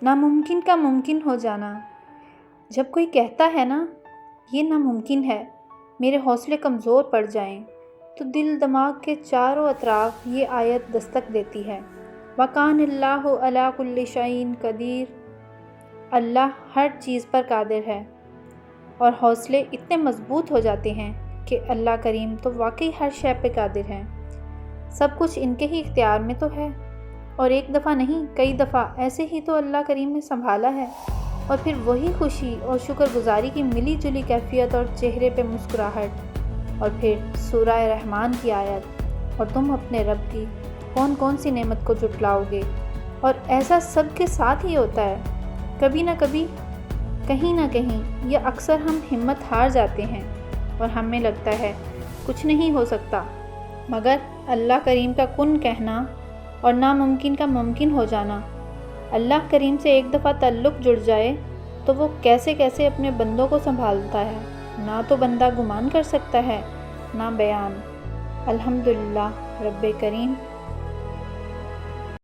ناممکن کا ممکن ہو جانا۔ جب کوئی کہتا ہے نا یہ ناممکن ہے، میرے حوصلے کمزور پڑ جائیں، تو دل دماغ کے چاروں اطراف یہ آیت دستک دیتی ہے، وَكَانَ اللَّهُ عَلَىٰ كُلِّ شَيْءٍ قَدِيرٌ، اللہ ہر چیز پر قادر ہے۔ اور حوصلے اتنے مضبوط ہو جاتے ہیں کہ اللہ کریم تو واقعی ہر شے پہ قادر ہیں، سب کچھ ان کے ہی اختیار میں تو ہے، اور ایک دفعہ نہیں کئی دفعہ ایسے ہی تو اللہ کریم نے سنبھالا ہے، اور پھر وہی خوشی اور شکر گزاری کی ملی جلی کیفیت اور چہرے پہ مسکراہٹ، اور پھر سورہ رحمان کی آیت، اور تم اپنے رب کی کون کون سی نعمت کو جھٹلاؤ گے۔ اور ایسا سب کے ساتھ ہی ہوتا ہے، کبھی نہ کبھی کہیں نہ کہیں، یا اکثر ہم ہمت ہار جاتے ہیں اور ہمیں لگتا ہے کچھ نہیں ہو سکتا، مگر اللہ کریم کا کن کہنا اور ناممکن کا ممکن ہو جانا، اللہ کریم سے ایک دفعہ تعلق جڑ جائے تو وہ کیسے کیسے اپنے بندوں کو سنبھالتا ہے، نہ تو بندہ گمان کر سکتا ہے نہ بیان۔ الحمدللہ رب کریم۔